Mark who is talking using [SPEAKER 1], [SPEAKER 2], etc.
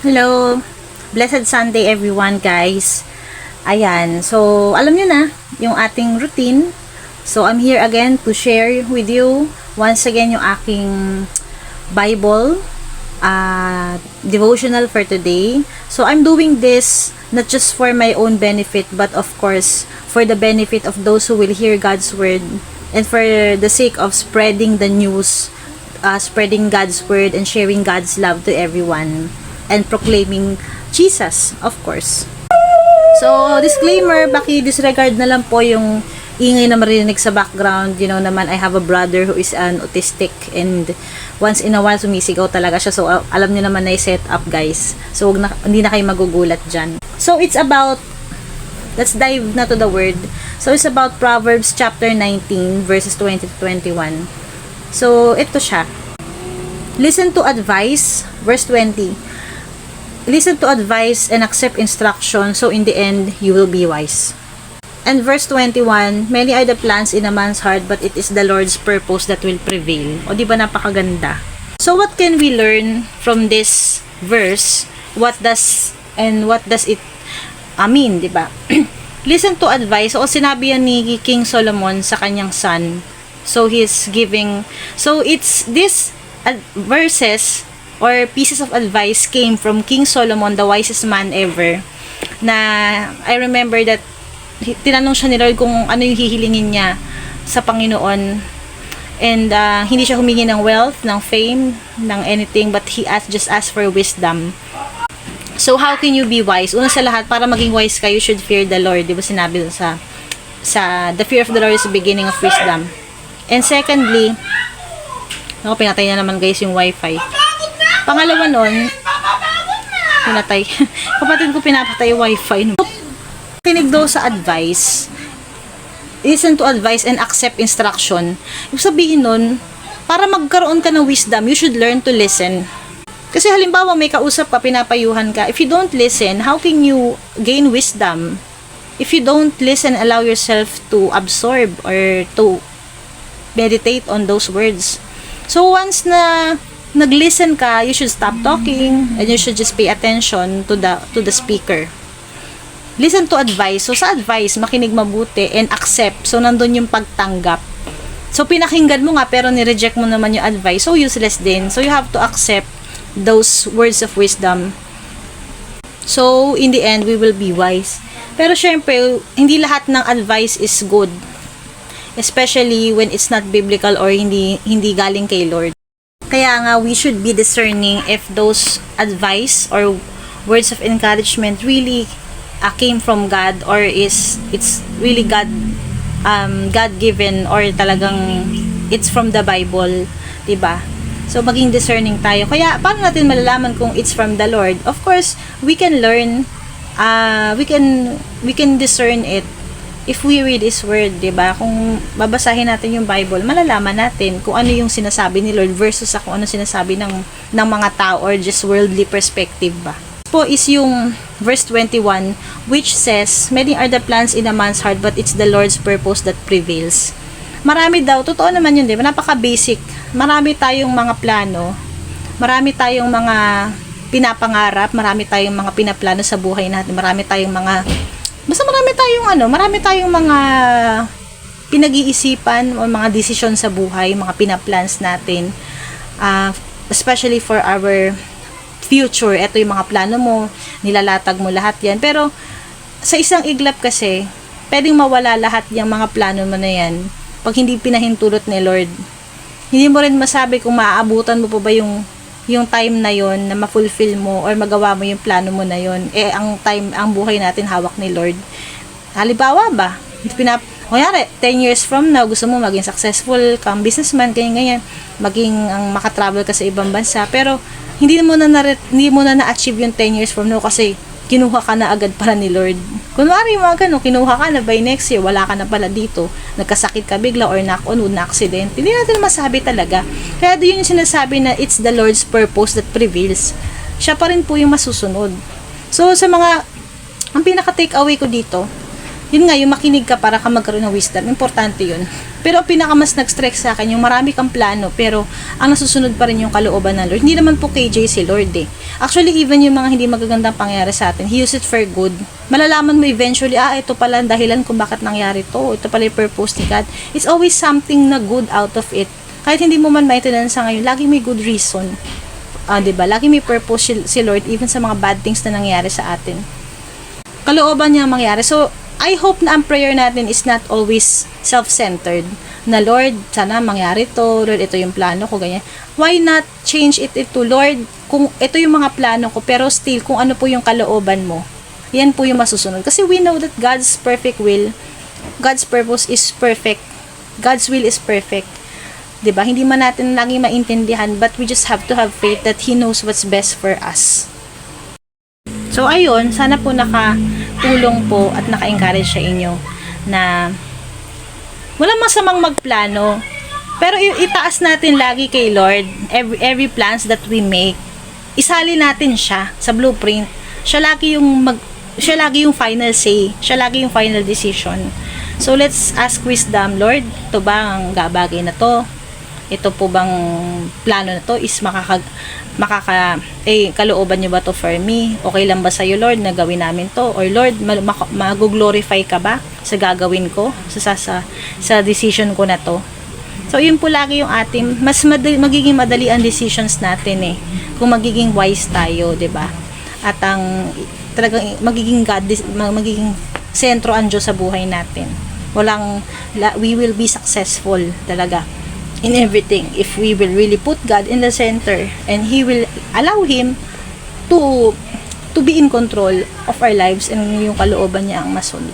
[SPEAKER 1] Hello! Blessed Sunday everyone guys! Ayan, so alam nyo na yung ating routine. So I'm here again to share with you once again yung aking Bible devotional for today. So I'm doing this not just for my own benefit but of course for the benefit of those who will hear God's word and for the sake of spreading the news, spreading God's word and sharing God's love to everyone and proclaiming Jesus, of course. So, disclaimer, disregard na lang po yung ingay na marinig sa background. You know naman, I have a brother who is an autistic and once in a while sumisigaw talaga siya. So, alam niyo naman na i-set up guys. So, hindi na kayo magugulat dyan. So, it's about, let's dive na to the word. So, it's about Proverbs chapter 19 verses 20 to 21. So, ito siya. Listen to advice, verse 20. Listen to advice and accept instruction, so in the end, you will be wise. And verse 21, many are the plans in a man's heart, but it is the Lord's purpose that will prevail. O, di ba napakaganda? So, what can we learn from this verse? What does it mean, di ba? Listen to advice. O, sinabi yan ni King Solomon sa kanyang son. So, he's giving, so it's this verses or pieces of advice came from King Solomon, the wisest man ever, na I remember that tinanong siya ni Lord kung ano yung hihilingin niya sa Panginoon, and hindi siya humingi ng wealth, ng fame, ng anything, but he just asked for wisdom. So how can you be wise? Una sa lahat, para maging wise ka, you should fear the Lord. Di ba sinabi dun sa the fear of the Lord is the beginning of wisdom. And secondly, ako, pinatay na naman guys yung wifi. Pangalawa nun, pinatay. Kapatid ko pinapatay yung wifi. Kinig daw sa advice. Listen to advice and accept instruction. Ibig sabihin nun, para magkaroon ka ng wisdom, you should learn to listen. Kasi halimbawa, may kausap ka, pinapayuhan ka. If you don't listen, how can you gain wisdom? If you don't listen, allow yourself to absorb or to meditate on those words. So, once na nag-listen ka, you should stop talking and you should just pay attention to the speaker. Listen to advice. So, sa advice, makinig mabuti and accept. So, nandun yung pagtanggap. So, pinakinggan mo nga pero ni-reject mo naman yung advice. So, useless din. So, you have to accept those words of wisdom. So, in the end, we will be wise. Pero, syempre, hindi lahat ng advice is good. Especially when it's not biblical or hindi galing kay Lord. Kaya nga, we should be discerning if those advice or words of encouragement really came from God or it's really God-given or talagang it's from the Bible, diba? So, maging discerning tayo. Kaya, paano natin malalaman kung it's from the Lord? Of course, we can learn, we can discern it if we read His Word, diba? Kung babasahin natin yung Bible, malalaman natin kung ano yung sinasabi ni Lord versus kung ano sinasabi ng mga tao or just worldly perspective ba. Po is yung verse 21, which says, many are the plans in a man's heart, but it's the Lord's purpose that prevails. Marami daw, totoo naman yun, diba? Napaka-basic. Marami tayong mga plano, marami tayong mga pinapangarap, marami tayong mga pinaplano sa buhay natin, marami tayong mga marami tayong mga pinag-iisipan o mga desisyon sa buhay, mga pinaplans natin, especially for our future. Ito yung mga plano mo, nilalatag mo lahat yan. Pero sa isang iglap kasi, pwedeng mawala lahat yung mga plano mo na yan pag hindi pinahintulot ni Lord. Hindi mo rin masabi kung maaabutan mo pa ba yung time na yon na ma-fulfill mo or magawa mo yung plano mo na yon. Ang buhay natin hawak ni Lord. Halimbawa ba, kunyari, 10 years from now, gusto mo maging successful kang businessman, ganyan, maging makatravel ka sa ibang bansa, pero hindi mo na na-achieve yung 10 years from now kasi kinuha ka na agad pala ni Lord. Kunwari mga ganun, kinuha ka na by next year, wala ka na pala dito, nagkasakit ka bigla or na-accident. Hindi natin masabi talaga. Kaya doon yung sinasabi na it's the Lord's purpose that prevails. Siya pa rin po yung masusunod. So, ang pinaka-take away ko dito, yun nga, yung makinig ka para ka magkaroon ng wisdom, importante yun. Pero ang pinaka mas nag-stress sa akin, yung marami kang plano, pero ang nasusunod pa rin yung kalooban ng Lord. Hindi naman po KJ si Lord eh. Actually, even yung mga hindi magagandang pangyayari sa atin, He used it for good. Malalaman mo eventually, ito pala ang dahilan kung bakit nangyari to. Ito pala yung purpose ni God. It's always something na good out of it. Kahit hindi mo man maintindihan sa ngayon, lagi may good reason. Diba? Lagi may purpose si Lord, even sa mga bad things na nangyari sa atin. Kalooban niya mangyari. So, I hope na ang prayer natin is not always self-centered. Na Lord, sana mangyari to. Lord, ito yung plano ko, ganyan. Why not change it to Lord, kung ito yung mga plano ko, pero still, kung ano po yung kalooban mo, yan po yung masusunod. Kasi we know that God's perfect will, God's purpose is perfect. God's will is perfect. 'Di ba? Hindi man natin lagi maintindihan, but we just have to have faith that He knows what's best for us. So, ayun, sana po nakatulong po at naka-encourage sa inyo na walang masamang magplano, pero itaas natin lagi kay Lord every plans that we make. Isali natin siya sa blueprint. Siya lagi yung final say. Siya lagi yung final decision. So, let's ask wisdom, Lord, ito ba ang bagay na to? Ito po bang plano na to is kalooban nyo ba to for me? Okay lang ba sa'yo, Lord, na gawin namin to? Or Lord, mag-glorify ka ba sa gagawin ko? Sa decision ko na to? So, yun po lagi yung ating, magiging madali ang decisions natin kung magiging wise tayo, 'di ba? At ang talagang magiging sentro ang Diyos sa buhay natin. We will be successful talaga in everything if we will really put God in the center, and He will allow Him to be in control of our lives, and yung kalooban niya ang masunod.